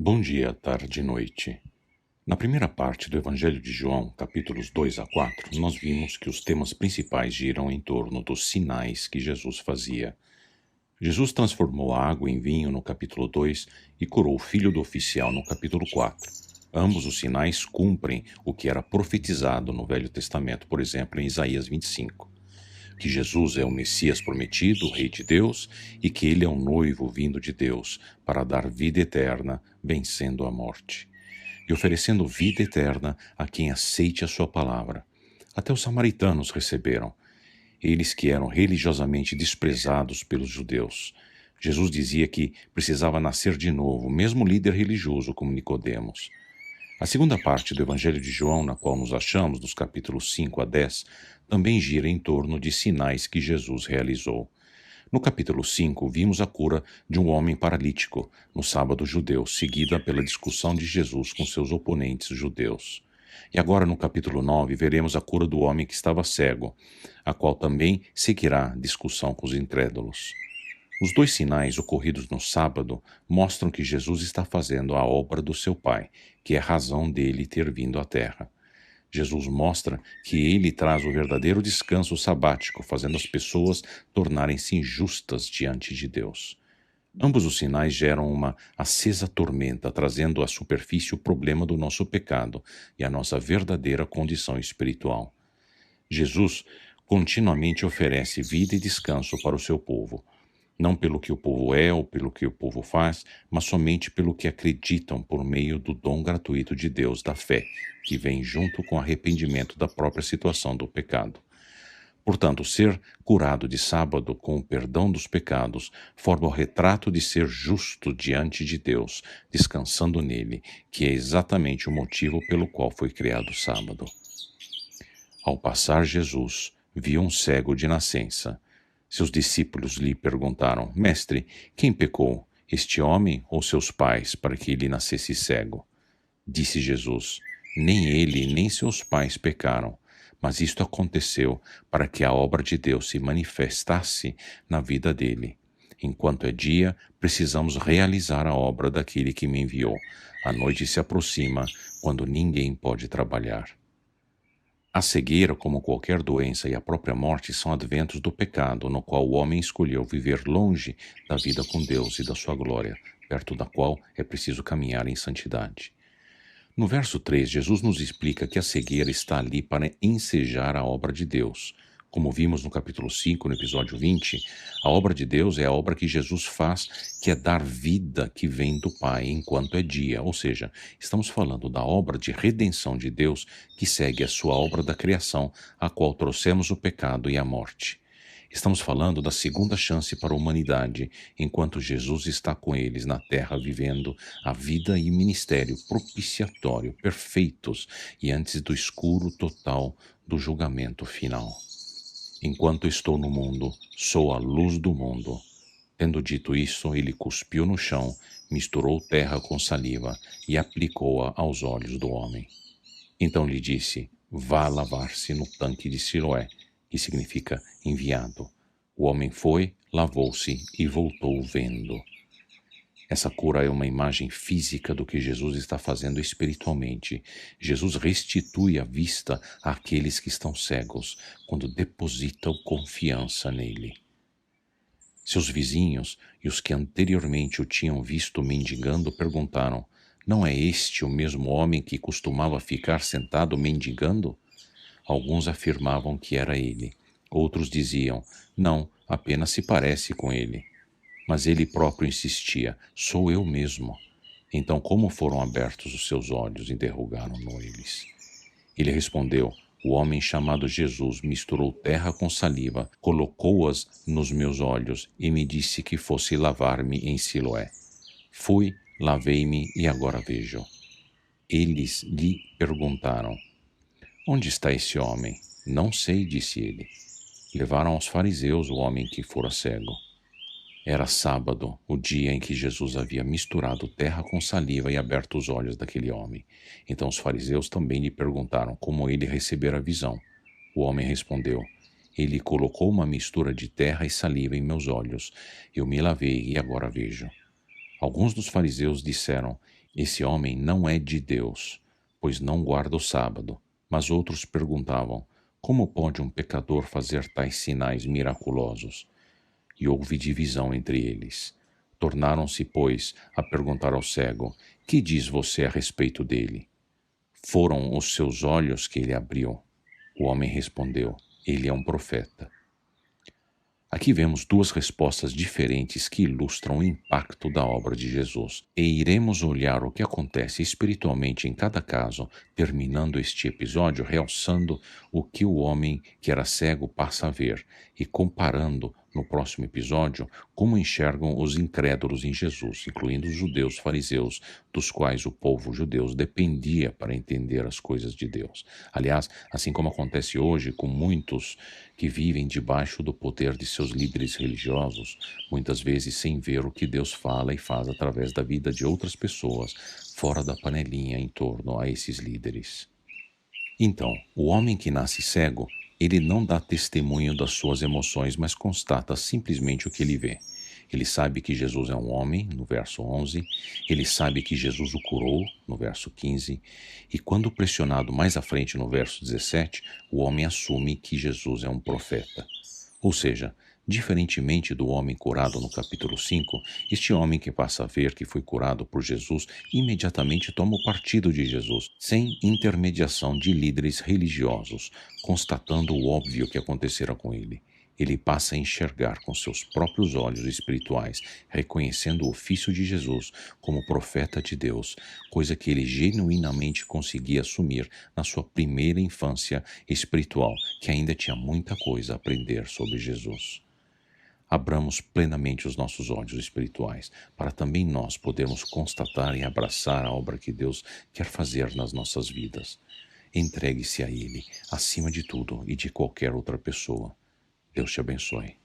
Bom dia, tarde e noite. Na primeira parte do Evangelho de João, capítulos 2 a 4, nós vimos que os temas principais giram em torno dos sinais que Jesus fazia. Jesus transformou a água em vinho no capítulo 2 e curou o filho do oficial no capítulo 4. Ambos os sinais cumprem o que era profetizado no Velho Testamento, por exemplo, em Isaías 25. Que Jesus é o Messias prometido, o Rei de Deus, e que ele é um noivo vindo de Deus para dar vida eterna, vencendo a morte e oferecendo vida eterna a quem aceite a sua palavra. Até os samaritanos receberam, eles que eram religiosamente desprezados pelos judeus. Jesus dizia que precisava nascer de novo, mesmo líder religioso como Nicodemos. A segunda parte do Evangelho de João, na qual nos achamos, dos capítulos 5 a 10, também gira em torno de sinais que Jesus realizou. No capítulo 5, vimos a cura de um homem paralítico no sábado judeu, seguida pela discussão de Jesus com seus oponentes judeus. E agora, no capítulo 9, veremos a cura do homem que estava cego, a qual também seguirá discussão com os incrédulos. Os dois sinais ocorridos no sábado mostram que Jesus está fazendo a obra do seu Pai, que é a razão dele ter vindo à Terra. Jesus mostra que ele traz o verdadeiro descanso sabático, fazendo as pessoas tornarem-se justas diante de Deus. Ambos os sinais geram uma acesa tormenta, trazendo à superfície o problema do nosso pecado e a nossa verdadeira condição espiritual. Jesus continuamente oferece vida e descanso para o seu povo, não pelo que o povo é ou pelo que o povo faz, mas somente pelo que acreditam por meio do dom gratuito de Deus da fé, que vem junto com o arrependimento da própria situação do pecado. Portanto, ser curado de sábado com o perdão dos pecados forma o retrato de ser justo diante de Deus, descansando nele, que é exatamente o motivo pelo qual foi criado o sábado. Ao passar Jesus, viu um cego de nascença. Seus discípulos lhe perguntaram: Mestre, quem pecou, este homem ou seus pais, para que ele nascesse cego? Disse Jesus: Nem ele nem seus pais pecaram, mas isto aconteceu para que a obra de Deus se manifestasse na vida dele. Enquanto é dia, precisamos realizar a obra daquele que me enviou. A noite se aproxima, quando ninguém pode trabalhar. A cegueira, como qualquer doença, e a própria morte são adventos do pecado, no qual o homem escolheu viver longe da vida com Deus e da sua glória, perto da qual é preciso caminhar em santidade. No verso 3, Jesus nos explica que a cegueira está ali para ensejar a obra de Deus. Como vimos no capítulo 5, no episódio 20, a obra de Deus é a obra que Jesus faz, que é dar vida que vem do Pai enquanto é dia. Ou seja, estamos falando da obra de redenção de Deus que segue a sua obra da criação, a qual trouxemos o pecado e a morte. Estamos falando da segunda chance para a humanidade, enquanto Jesus está com eles na terra vivendo a vida e ministério propiciatório perfeitos e antes do escuro total do julgamento final. Enquanto estou no mundo, sou a luz do mundo. Tendo dito isso, ele cuspiu no chão, misturou terra com saliva e aplicou-a aos olhos do homem. Então lhe disse: Vá lavar-se no tanque de Siloé, que significa enviado. O homem foi, lavou-se e voltou vendo. Essa cura é uma imagem física do que Jesus está fazendo espiritualmente. Jesus restitui a vista àqueles que estão cegos, quando depositam confiança nele. Seus vizinhos e os que anteriormente o tinham visto mendigando perguntaram: Não é este o mesmo homem que costumava ficar sentado mendigando? Alguns afirmavam que era ele. Outros diziam: Não, apenas se parece com ele. Mas ele próprio insistia: Sou eu mesmo. Então, como foram abertos os seus olhos e derrugaram-no eles? Ele respondeu: O homem chamado Jesus misturou terra com saliva, colocou-as nos meus olhos e me disse que fosse lavar-me em Siloé. Fui, lavei-me e agora vejo. Eles lhe perguntaram: Onde está esse homem? Não sei, disse ele. Levaram aos fariseus o homem que fora cego. Era sábado, o dia em que Jesus havia misturado terra com saliva e aberto os olhos daquele homem. Então os fariseus também lhe perguntaram como ele recebera a visão. O homem respondeu: Ele colocou uma mistura de terra e saliva em meus olhos. Eu me lavei e agora vejo. Alguns dos fariseus disseram: Esse homem não é de Deus, pois não guarda o sábado. Mas outros perguntavam: como pode um pecador fazer tais sinais miraculosos? E houve divisão entre eles. Tornaram-se, pois, a perguntar ao cego: que diz você a respeito dele? Foram os seus olhos que ele abriu. O homem respondeu: ele é um profeta. Aqui vemos duas respostas diferentes que ilustram o impacto da obra de Jesus. E iremos olhar o que acontece espiritualmente em cada caso, terminando este episódio realçando o que o homem que era cego passa a ver e comparando no próximo episódio como enxergam os incrédulos em Jesus, incluindo os judeus fariseus, dos quais o povo judeu dependia para entender as coisas de Deus. Aliás, assim como acontece hoje com muitos que vivem debaixo do poder de seus líderes religiosos, muitas vezes sem ver o que Deus fala e faz através da vida de outras pessoas, fora da panelinha em torno a esses líderes. Então, o homem que nasce cego, ele não dá testemunho das suas emoções, mas constata simplesmente o que ele vê. Ele sabe que Jesus é um homem, no verso 11, ele sabe que Jesus o curou, no verso 15, e quando pressionado mais à frente, no verso 17, o homem assume que Jesus é um profeta. Ou seja, diferentemente do homem curado no capítulo 5, este homem que passa a ver que foi curado por Jesus imediatamente toma o partido de Jesus, sem intermediação de líderes religiosos, constatando o óbvio que acontecera com ele. Ele passa a enxergar com seus próprios olhos espirituais, reconhecendo o ofício de Jesus como profeta de Deus, coisa que ele genuinamente conseguia assumir na sua primeira infância espiritual, que ainda tinha muita coisa a aprender sobre Jesus. Abramos plenamente os nossos olhos espirituais, para também nós podermos constatar e abraçar a obra que Deus quer fazer nas nossas vidas. Entregue-se a Ele, acima de tudo e de qualquer outra pessoa. Deus te abençoe.